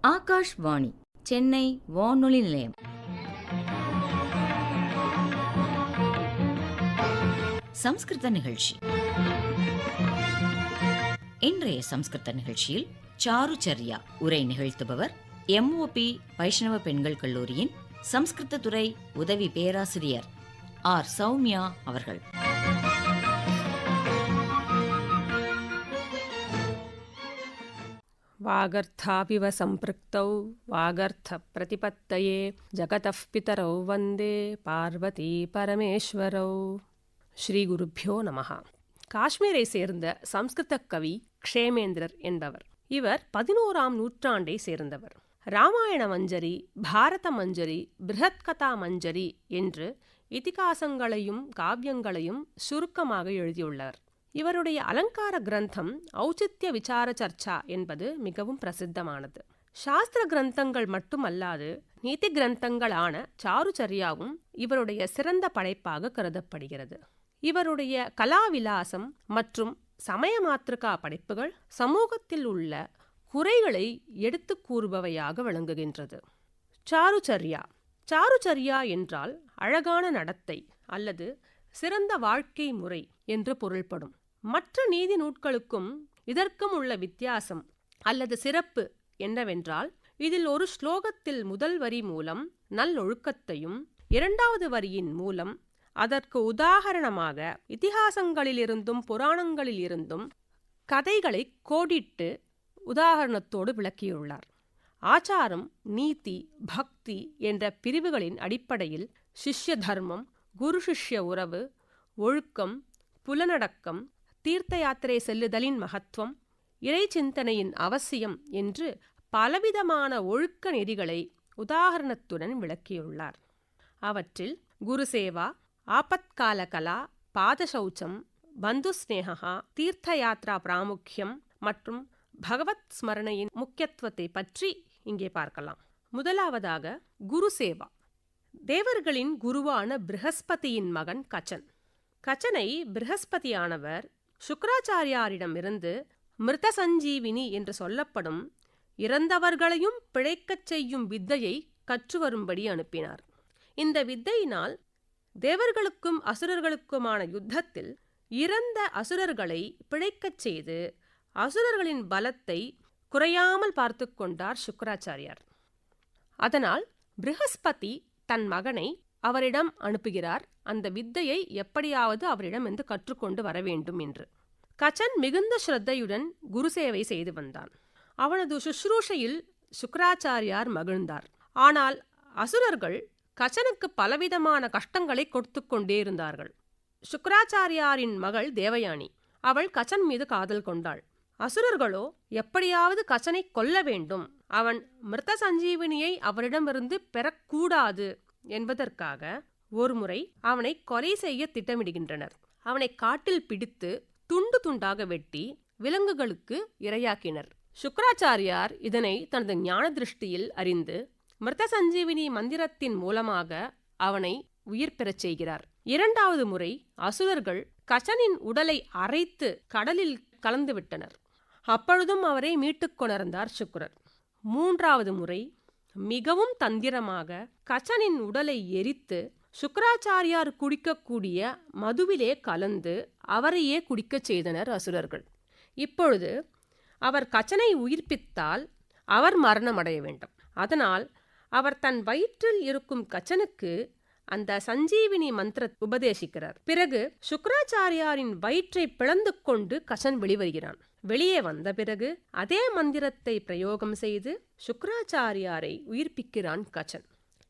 ஆகாஷ்வாணி சென்னை வானொலி நிலையம். சம்ஸ்கிருத நிகழ்ச்சி. இன்றைய சம்ஸ்கிருத நிகழ்ச்சியில் சாருச்சர்யா உரை நிகழ்த்துபவர் MOP வைஷ்ணவ பெண்கள் கல்லூரியின் சம்ஸ்கிருத துறை உதவி பேராசிரியர் R. சௌமியா அவர்கள். வாகர்த்தாபிவ சம்பிருக்தௌ வாகர்த்த பிரதிபத்தயே ஜகதஃ பிதரௌ வந்தே பார்வதி பரமேஸ்வரௌ. ஸ்ரீ குருப்யோ நமஹ. காஷ்மீரை சேர்ந்த சம்ஸ்கிருத கவி க்ஷேமேந்திரர் என்பவர். இவர் 11ஆம் நூற்றாண்டை சேர்ந்தவர். ராமாயண மஞ்சரி, பாரத மஞ்சரி, பிருஹத்கதா மஞ்சரி என்று இதிகாசங்களையும் காவியங்களையும் சுருக்கமாக எழுதியுள்ளார். இவருடைய அலங்கார கிரந்தம் ஔச்சித்ய விசார சர்ச்சா என்பது மிகவும் பிரசித்தமானது. சாஸ்திர கிரந்தங்கள் மட்டுமல்லாது நீதி கிரந்தங்களான சாருச்சர்யாவும் இவருடைய சிறந்த படைப்பாக கருதப்படுகிறது. இவருடைய கலாவிலாசம் மற்றும் சமய மாத்ருகா படைப்புகள் சமூகத்தில் உள்ள குறைகளை எடுத்து கூறுபவையாக விளங்குகின்றது. சாருச்சர்யா. சாருச்சர்யா என்றால் அழகான நடத்தை அல்லது சிறந்த வாழ்க்கை முறை என்று பொருள்படும். மற்ற நீதி நூட்களுக்கும் இதற்கும் உள்ள வித்தியாசம் அல்லது சிறப்பு என்னவென்றால், இதில் ஒரு ஸ்லோகத்தில் முதல் வரி மூலம் நல்லொழுக்கத்தையும், இரண்டாவது வரியின் மூலம் அதற்கு உதாரணமாக இதிகாசங்களிலிருந்தும் புராணங்களிலிருந்தும் கதைகளை கோடிட்டு உதாரணத்தோடு விளக்கியுள்ளார். ஆச்சாரம், நீதி, பக்தி என்ற பிரிவுகளின் அடிப்படையில் சிஷ்ய தர்மம், குரு சிஷ்ய உறவு, ஒழுக்கம், புலனடக்கம், தீர்த்த யாத்திரை செல்லுதலின் மகத்துவம், இறை சிந்தனையின் அவசியம் என்று பலவிதமான ஒழுக்க நெறிகளை உதாரணத்துடன் விளக்கியுள்ளார். அவற்றில் குருசேவா, ஆபத்கால கலா, பாதசௌச்சம், பந்துஸ்நேகா, தீர்த்த யாத்ரா பிராமுக்கியம் மற்றும் பகவத் ஸ்மரணையின் முக்கியத்துவத்தை பற்றி இங்கே பார்க்கலாம். முதலாவதாக குருசேவா. தேவர்களின் குருவான பிருஹஸ்பதியின் மகன் கச்சன். கச்சனை பிருஹஸ்பதியானவர் சுக்ராச்சாரியாரிடமிருந்து மிருத சஞ்சீவினி என்று சொல்லப்படும் இறந்தவர்களையும் பிழைக்கச் செய்யும் வித்தையை கற்று வரும்படி அனுப்பினார். இந்த வித்தையினால் தேவர்களுக்கும் அசுரர்களுக்குமான யுத்தத்தில் இறந்த அசுரர்களை பிழைக்கச் செய்து அசுரர்களின் பலத்தை குறையாமல் பார்த்து கொண்டார் சுக்ராச்சாரியார். அதனால் பிருஹஸ்பதி தன் மகனை அவரிடம் அனுப்புகிறார், அந்த வித்தையை எப்படியாவது அவரிடம் இருந்து கற்றுக்கொண்டு வர வேண்டும் என்று. கச்சன் மிகுந்த ஸ்ரத்தையுடன் குருசேவை செய்து வந்தான். அவனது சுஷ்ரூஷையில் சுக்ராச்சாரியார் மகிழ்ந்தார். ஆனால் அசுரர்கள் கச்சனுக்கு பலவிதமான கஷ்டங்களை கொடுத்து கொண்டே இருந்தார்கள். சுக்ராச்சாரியாரின் மகள் தேவயானி. அவள் கச்சன் மீது காதல் கொண்டாள். அசுரர்களோ எப்படியாவது கச்சனை கொல்ல வேண்டும், அவன் மிருத சஞ்சீவினியை அவரிடமிருந்து பெறக்கூடாது என்பதற்காக ஒருமுறை அவனை கொலை செய்ய திட்டமிடுகின்றனர். அவனை காட்டில் பிடித்து துண்டு துண்டாக வெட்டி விலங்குகளுக்கு இரையாக்கினர். சுக்ராச்சாரியார் இதனை தனது ஞான திருஷ்டியில் அறிந்து மிருத சஞ்சீவினி மந்திரத்தின் மூலமாக அவனை உயிர் பெறச் செய்கிறார். இரண்டாவது முறை அசுரர்கள் கச்சனின் உடலை அரைத்து கடலில் கலந்துவிட்டனர். அப்பொழுதும் அவரை மீட்டுக் கொணர்ந்தார் சுக்ரர். மூன்றாவது முறை மிகவும் தந்திரமாக கச்சனின் உடலை எரித்து சுக்ராச்சாரியார் குடிக்கக்கூடிய மதுவிலே கலந்து அவரையே குடிக்கச் செய்தனர் அசுரர்கள். இப்பொழுது அவர் கச்சனை உயிர்ப்பித்தால் அவர் மரணமடைய வேண்டும். அதனால் அவர் தன் வயிற்றில் இருக்கும் கச்சனுக்கு அந்த சஞ்சீவினி மந்திர உபதேசிக்கிறார். பிறகு சுக்ராச்சாரியாரின் வயிற்றை பிளந்து கொண்டு கச்சன் வெளிவருகிறான். வெளியே வந்த பிறகு அதே மந்திரத்தை பிரயோகம் செய்து சுக்ராச்சாரியாரை உயிர்ப்பிக்கிறான் கச்சன்.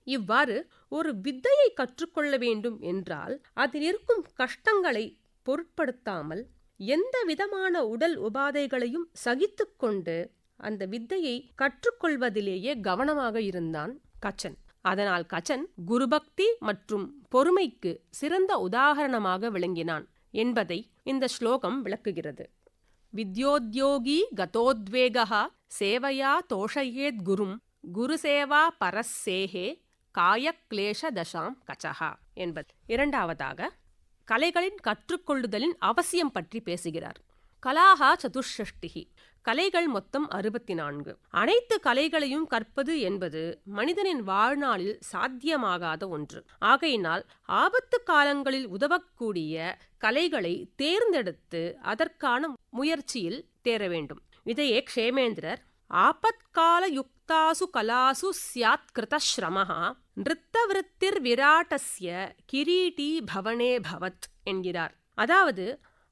இவ்வாறு ஒரு வித்தையை கற்றுக்கொள்ள வேண்டும் என்றால் அதில் இருக்கும் கஷ்டங்களை பொருட்படுத்தாமல் எந்த விதமான உடல் உபாதைகளையும் சகித்து கொண்டு அந்த வித்தையை கற்றுக்கொள்வதிலேயே கவனமாக இருந்தான் கச்சன். அதனால் கச்சன் குருபக்தி மற்றும் பொறுமைக்கு சிறந்த உதாரணமாக விளங்கினான் என்பதை இந்த ஸ்லோகம் விளக்குகிறது. வித்யோத்யோகி கதோத்வேகா சேவையா தோஷயேத் குரும் குருசேவா பரஸ்ஸேஹே காயக்லேஷ தசாம் கச்சஹா என்பது. இரண்டாவதாக கலைகளின் கற்றுக்கொள்ளுதலின் அவசியம் பற்றி பேசுகிறார். கலாஹா சதுஷ்ஷஷ்டிஹி. கலைகள் மொத்தம் 64. அனைத்து கலைகளையும் கற்பது என்பது மனிதனின் வாழ்நாளில் சாத்தியமாகாத ஒன்று. ஆகையினால் ஆபத்து காலங்களில் உதவக்கூடிய கலைகளை தேர்ந்தெடுத்து அதற்கான முயற்சியில் தேர வேண்டும். இதையே க்ஷேமேந்திரர் ஆபத்கால யுக்தாசு கலாசு ஸ்யாத் கிருத ஸ்ரமஹ நிருத்தவிருத்திர் விராட்டஸ்ய கிரீட்டி பவனே பவத் என்கிறார். அதாவது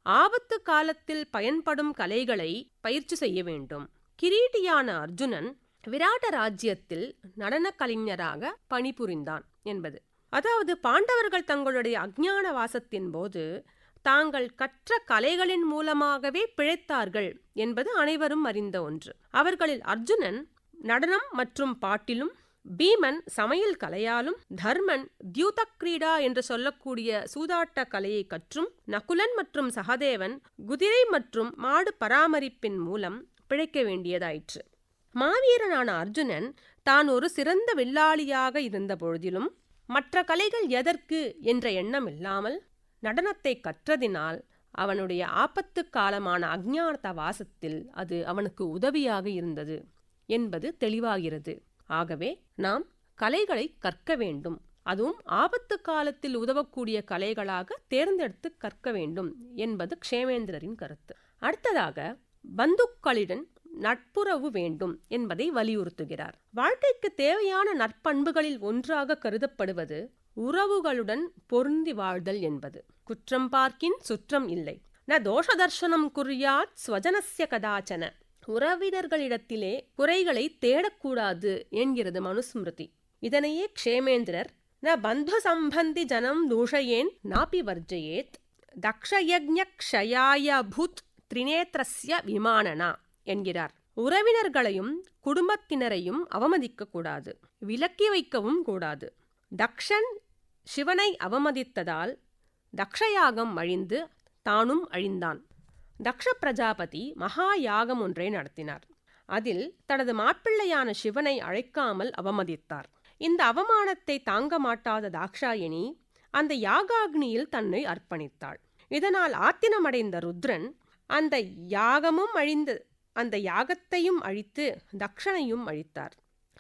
ஆபத்து காலத்தில் பயன்படும் கலைகளை பயிற்சி செய்ய வேண்டும். கிரீட்டியான அர்ஜுனன் விராட்ட ராஜ்யத்தில் நடன கலைஞராக பணிபுரிந்தான் என்பது. அதாவது பாண்டவர்கள் தங்களுடைய அஞ்ஞான வாசத்தின் போது தாங்கள் கற்ற கலைகளின் மூலமாகவே பிழைத்தார்கள் என்பது அனைவரும் அறிந்த ஒன்று. அவர்களில் அர்ஜுனன் நடனம் மற்றும் பாட்டிலும், பீமன் சமையல் கலையாலும், தர்மன் தியூத கிரீடா என்று சொல்லக்கூடிய சூதாட்ட கலையை கற்றும், நகுலன் மற்றும் சகதேவன் குதிரை மற்றும் மாடு பராமரிப்பின் மூலம் பிழைக்க வேண்டியதாயிற்று. மாவீரனான அர்ஜுனன் தான் ஒரு சிறந்த வில்லாளியாக இருந்த பொழுதிலும் மற்ற கலைகள் எதற்கு என்ற எண்ணம் இல்லாமல் நடனத்தை கற்றதினால் அவனுடைய ஆபத்து காலமான அஞ்ஞான வாசத்தில் அது அவனுக்கு உதவியாக இருந்தது என்பது தெளிவாகிறது. ஆகவே நாம் கலைகளை கற்க வேண்டும், அதுவும் ஆபத்து காலத்தில் உதவக்கூடிய கலைகளாக தேர்ந்தெடுத்து கற்க வேண்டும் என்பது க்ஷேமேந்திரரின் கருத்து. அடுத்ததாக பந்துக்களுடன் நட்புறவு வேண்டும் என்பதை வலியுறுத்துகிறார். வாழ்க்கைக்கு தேவையான நற்பண்புகளில் ஒன்றாக கருதப்படுவது உறவுகளுடன் பொருந்தி வாழ்தல் என்பது. குற்றம் பார்க்கின் சுற்றம் இல்லை. ந தோஷ தர்சனம் குறியாத் ஸ்வஜனஸ்ய கதாச்சன. உறவினர்களிடத்திலே குறைகளை தேடக்கூடாது என்கிறது மனுஸ்மிருதி. இதனையே க்ஷேமேந்திரர் ந பந்து சம்பந்தி ஜனம் தூஷயேன் நாபி வர்ஜயேத் தக்ஷயஜ்ஞ க்ஷயாய பூத் திரிநேத்ரஸ்ய விமானனா என்கிறார். உறவினர்களையும் குடும்பத்தினரையும் அவமதிக்க கூடாது, விலக்கி வைக்கவும் கூடாது. தக்ஷன் சிவனை அவமதித்ததால் தக்ஷயாகம் அழிந்து தானும் அழிந்தான். தக்ஷ பிரஜாபதி மகா யாகம் ஒன்றை நடத்தினார். அதில் தனது மாப்பிள்ளையான சிவனை அழைக்காமல் அவமதித்தார். இந்த அவமானத்தை தாங்க மாட்டாத தாக்ஷாயணி அந்த யாகாக்னியில் தன்னை அர்ப்பணித்தாள். இதனால் ஆத்தினமடைந்த ருத்ரன் அந்த யாகமும் அழிந்து அந்த யாகத்தையும் அழித்து தக்ஷனையும் அழித்தார்.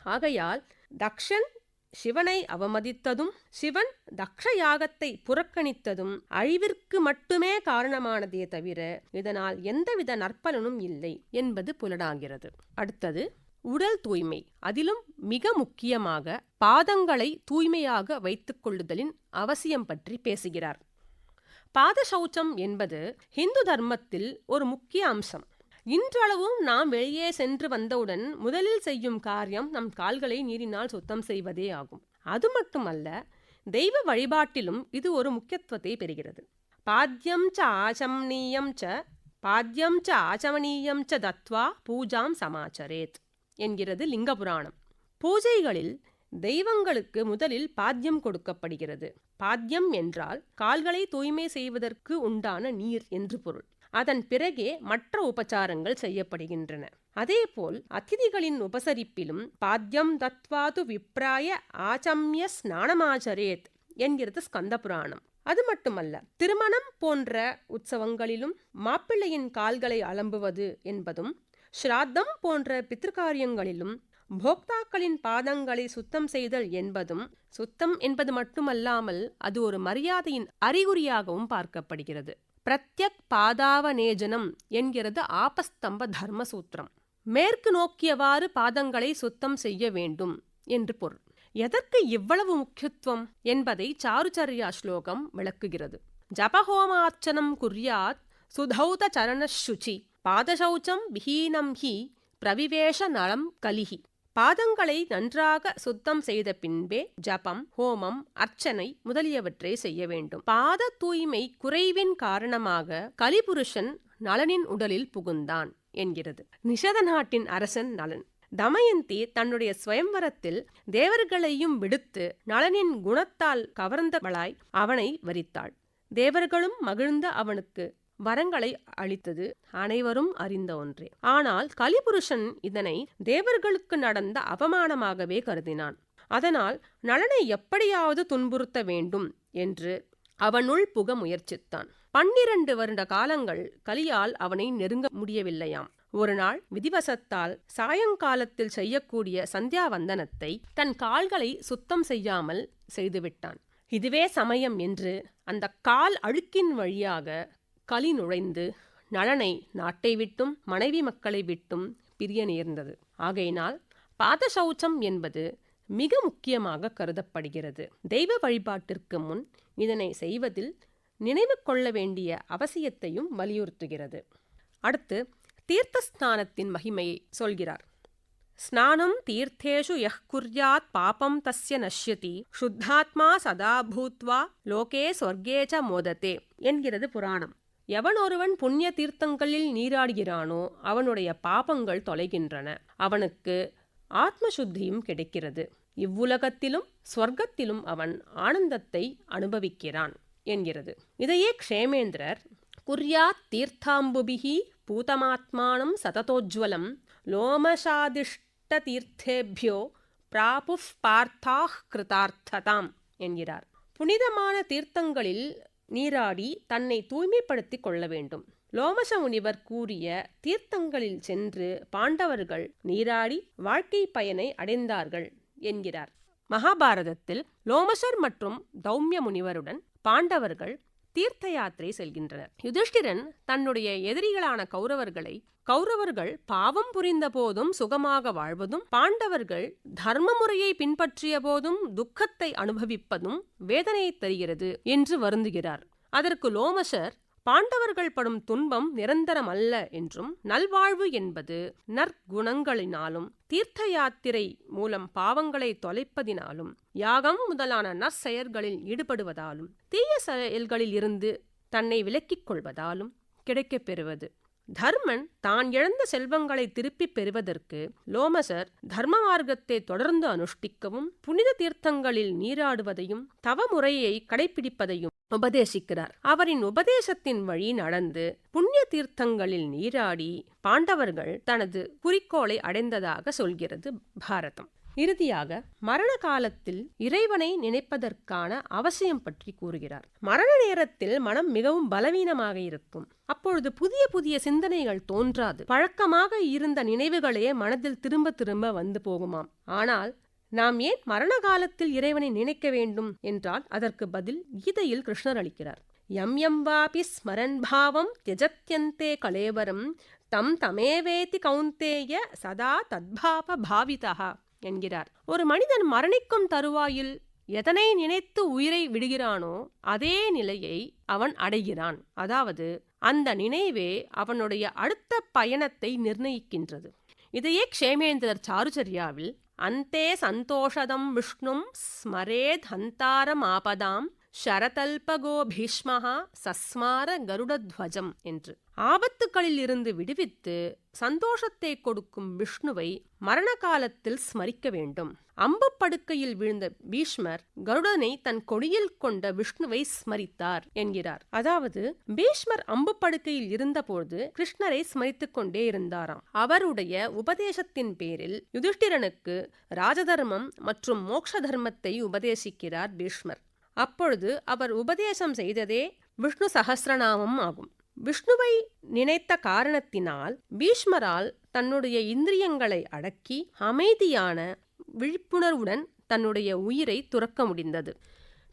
ஆகையால் தக்ஷன் சிவனை அவமதித்ததும் சிவன் தக்ஷ யாகத்தை புறக்கணித்ததும் அழிவிற்கு மட்டுமே காரணமானதே தவிர இதனால் எந்தவித நற்பலனும் இல்லை என்பது புலனாகிறது. அடுத்தது உடல் தூய்மை. அதிலும் மிக முக்கியமாக பாதங்களை தூய்மையாக வைத்துக் கொள்ளுதலின் அவசியம் பற்றி பேசுகிறார். பாத சௌச்சம் என்பது ஹிந்து தர்மத்தில் ஒரு முக்கிய அம்சம். இன்றளவும் நாம் வெளியே சென்று வந்தவுடன் முதலில் செய்யும் காரியம் நம் கால்களை நீரினால் சுத்தம் செய்வதே ஆகும். அது மட்டுமல்ல, தெய்வ வழிபாட்டிலும் இது ஒரு முக்கியத்துவத்தை பெறுகிறது. பாத்யம் ச ஆச்சமனீயம் ச தத்வா பூஜாம் சமாச்சரேத் என்கிறது லிங்க புராணம். பூஜைகளில் தெய்வங்களுக்கு முதலில் பாத்தியம் கொடுக்கப்படுகிறது. பாத்தியம் என்றால் கால்களை தூய்மை செய்வதற்கு உண்டான நீர் என்று பொருள். அதன் பிறகே மற்ற உபச்சாரங்கள் செய்யப்படுகின்றன. அதேபோல் அதிதிகளின் உபசரிப்பிலும் பாத்தியம் தத்வாது விப்ராய ஆச்சம்ய ஸ்நானமாச்சரேத் என்கிறது ஸ்கந்த புராணம். அது மட்டுமல்ல, திருமணம் போன்ற உற்சவங்களிலும் மாப்பிள்ளையின் கால்களை அலம்புவது என்பதும், ஸ்ராத்தம் போன்ற பித்ருக்காரியங்களிலும் போக்தாக்களின் பாதங்களை சுத்தம் செய்தல் என்பதும், சுத்தம் என்பது மட்டுமல்லாமல் அது ஒரு மரியாதையின் அறிகுறியாகவும் பார்க்கப்படுகிறது. பிரத்யக் பாதாவநேஜனம் என்கிறது ஆபஸ்தம்ப தர்மசூத்திரம். மேற்கு நோக்கியவாறு பாதங்களை சுத்தம் செய்ய வேண்டும் என்று பொருள். எதற்கு இவ்வளவு முக்கியத்துவம் என்பதை சாருச்சர்யா ஸ்லோகம் விளக்குகிறது. ஜபஹோமார்ச்சனம் குர்யாத் சுதௌத சரணசுச்சி பாதசௌச்சம் விஹீனம் ஹி பிரவிவேஷ நலம் கலிஹி. பாதங்களை நன்றாக சுத்தம் செய்த பின்பே ஜபம், ஹோமம், அர்ச்சனை முதலியவற்றை செய்ய வேண்டும். பாத தூய்மை குறைவின் காரணமாக கலிபுருஷன் நளனின் உடலில் புகுந்தான் என்கிறது. நிஷத நாட்டின் அரசன் நளன். தமயந்தி தன்னுடைய ஸ்வயம்வரத்தில் தேவர்களையும் விடுத்து நளனின் குணத்தால் கவர்ந்தவளாய் அவனை வரித்தாள். தேவர்களும் மகிழ்ந்த அவனுக்கு வரங்களை அளித்தது அனைவரும் அறிந்த ஒன்றே. ஆனால் கலிபுருஷன் இதனை தேவர்களுக்கு நடந்த அவமானமாகவே கருதினான். அதனால் நளனை எப்படியாவது துன்புறுத்த வேண்டும் என்று அவனுள் புக முயற்சித்தான். 12 வருட காலங்கள் கலியால் அவனை நெருங்க முடியவில்லையாம். ஒரு நாள் விதிவசத்தால் சாயங்காலத்தில் செய்யக்கூடிய சந்தியாவந்தனத்தை தன் கால்களை சுத்தம் செய்யாமல் செய்துவிட்டான். இதுவே சமயம் என்று அந்த கால் அழுக்கின் வழியாக களி நுழைந்து நளனை நாட்டை விட்டும் மனைவி மக்களை விட்டும் பிரிய நேர்ந்தது. ஆகையினால் பாத சௌச்சம் என்பது மிக முக்கியமாக கருதப்படுகிறது. தெய்வ வழிபாட்டிற்கு முன் இதனை செய்வதில் நினைவு கொள்ள வேண்டிய அவசியத்தையும் வலியுறுத்துகிறது. அடுத்து தீர்த்தஸ்நானத்தின் மகிமையை சொல்கிறார். ஸ்நானம் தீர்த்தேஷு யஹ் குர்யாத் பாபம் தஸ்ய நஷ்யதி சுத்தாத்மா சதா பூத்வா லோகே சொர்க்கே ச மோததே என்கிறது புராணம். எவன் ஒருவன் புண்ணிய தீர்த்தங்களில் நீராடுகிறானோ அவனுடைய பாபங்கள் தொலைகின்றன, அவனுக்கு ஆத்ம சுத்தியும் கிடைக்கிறது, இவ்வுலகத்திலும் சொர்க்கத்திலும் அவன் ஆனந்தத்தை அனுபவிக்கிறான் என்கிறது. இதையே க்ஷேமேந்திரர் குர்யாத் தீர்த்தாம்புபிஹி பூதமாத்மானம் சததோஜ்வலம் லோமசாதிஷ்ட தீர்த்தேபியோ பிராபுஃப் பார்த்தாஹ் கிருதார்த்ததாம் என்கிறார். புனிதமான தீர்த்தங்களில் நீராடி தன்னை தூய்மைப்படுத்திக் கொள்ள வேண்டும். லோமச முனிவர் கூறிய தீர்த்தங்களில் சென்று பாண்டவர்கள் நீராடி வாழ்க்கை பயனை அடைந்தார்கள் என்கிறார். மகாபாரதத்தில் லோமசர் மற்றும் தௌமிய முனிவருடன் பாண்டவர்கள் தீர்த்த யாத்திரை செல்கின்றனர். யுதிஷ்டிரன் தன்னுடைய எதிரிகளான கௌரவர்கள் பாவம் புரிந்த போதும் சுகமாக வாழ்வதும், பாண்டவர்கள் தர்ம முறையை பின்பற்றிய போதும் துக்கத்தை அனுபவிப்பதும் வேதனையை தருகிறது என்று வருந்துகிறார். அதற்கு லோமசர் பாண்டவர்கள் படும் துன்பம் நிரந்தரம் அல்ல என்றும், நல்வாழ்வு என்பது நற்குணங்களினாலும் தீர்த்த யாத்திரை மூலம் பாவங்களை தொலைப்பதினாலும் யாகம் முதலான நற்செயல்களில் ஈடுபடுவதாலும் தீய செயல்களில் இருந்து தன்னை விலக்கிக் கொள்வதாலும் கிடைக்கப் பெறுவது. தர்மன் தான் இழந்த செல்வங்களை திருப்பிப் பெறுவதற்கு லோமசர் தர்ம மார்க்கத்தை தொடர்ந்து அனுஷ்டிக்கவும் புனித தீர்த்தங்களில் நீராடுவதையும் தவ முறையை கடைபிடிப்பதையும் உபதேசிக்கிறார். அவரின் உபதேசத்தின் வழி நடந்து புண்ணிய தீர்த்தங்களில் நீராடி பாண்டவர்கள் தனது குறிக்கோளை அடைந்ததாக சொல்கிறது பாரதம். இறுதியாக மரண காலத்தில் இறைவனை நினைப்பதற்கான அவசியம் பற்றி கூறுகிறார். மரண நேரத்தில் மனம் மிகவும் பலவீனமாக இருக்கும். அப்பொழுது புதிய புதிய சிந்தனைகள் தோன்றாது. பழக்கமாக இருந்த நினைவுகளே மனதில் திரும்ப திரும்ப வந்து போகுமாம். ஆனால் நாம் ஏன் மரண காலத்தில் இறைவனை நினைக்க வேண்டும் என்றால் அதற்கு பதில் கீதையில் கிருஷ்ணர் அளிக்கிறார். யம் யம் வாபி ஸ்மரன் பாவம் த்யஜத்யந்தே கலேவரம் தம் தமேவேதி கௌந்தேய சதா தத்பாவ பாவிதா என்கிறார். ஒரு மனிதன் மரணிக்கும் தருவாயில் எதனை நினைத்து உயிரை விடுகிறானோ அதே நிலையை அவன் அடைகிறான். அதாவது அந்த நினைவே அவனுடைய அடுத்த பயணத்தை நிர்ணயிக்கின்றது. இதையே க்ஷேமேந்திரர் சாருச்சர்யாவில் அந்தே சந்தோஷதம் விஷ்ணும் ஸ்மரேத் ஹந்தாரம் ஆபதாம் ஷரதல்பகோ பீஷ்மஹா சஸ்மார கருடத்வஜம் என்று, ஆபத்துக்களில் இருந்து விடுவித்து சந்தோஷத்தை கொடுக்கும் விஷ்ணுவை மரண காலத்தில் ஸ்மரிக்க வேண்டும். அம்பு படுக்கையில் விழுந்த பீஷ்மர் கருடனை தன் கொடியில் கொண்ட விஷ்ணுவை ஸ்மரித்தார் என்கிறார். அதாவது பீஷ்மர் அம்பு படுக்கையில் இருந்தபோது கிருஷ்ணரை ஸ்மரித்துக் கொண்டே இருந்தாராம். அவருடைய உபதேசத்தின் பேரில் யுதிஷ்டிரனுக்கு ராஜதர்மம் மற்றும் மோட்ச தர்மத்தை உபதேசிக்கிறார் பீஷ்மர். அப்பொழுது அவர் உபதேசம் செய்ததே விஷ்ணு சஹஸ்ரநாமம் ஆகும். விஷ்ணுவை நினைத்த காரணத்தினால் பீஷ்மரால் தன்னுடைய இந்திரியங்களை அடக்கி அமைதியான விழிப்புணர்வுடன் தன்னுடைய உயிரை துறக்க முடிந்தது.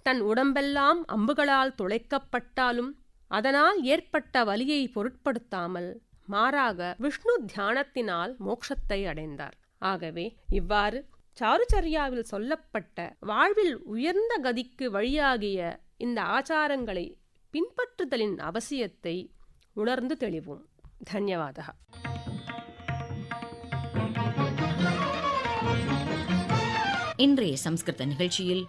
தன் உடம்பெல்லாம் அம்புகளால் துளைக்கப்பட்டாலும் அதனால் ஏற்பட்ட வலியை பொருட்படுத்தாமல் மாறாக விஷ்ணு தியானத்தினால் மோட்சத்தை அடைந்தார். ஆகவே இவ்வாறு சாருச்சர்யாவில் சொல்லப்பட்ட வாழ்வில் உயர்ந்த கதிக்கு வழியாகிய இந்த ஆச்சாரங்களை பின்பற்றுதலின் அவசியத்தை உணர்ந்து தெளிவோம். தன்யவாதः. இன்றைய சம்ஸ்கிருத நிகழ்ச்சியில்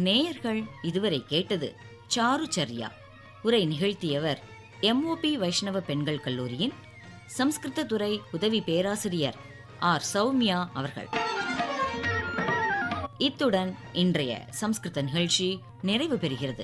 நேயர்கள் இதுவரை கேட்டது சாருச்சர்யா. உரை நிகழ்த்தியவர் MOP வைஷ்ணவ பெண்கள் கல்லூரியின் சம்ஸ்கிருத துறை உதவி பேராசிரியர் ஆர் சௌமியா அவர்கள். இத்துடன் இன்றைய சம்ஸ்கிருத நிகழ்ச்சி நிறைவு பெறுகிறது.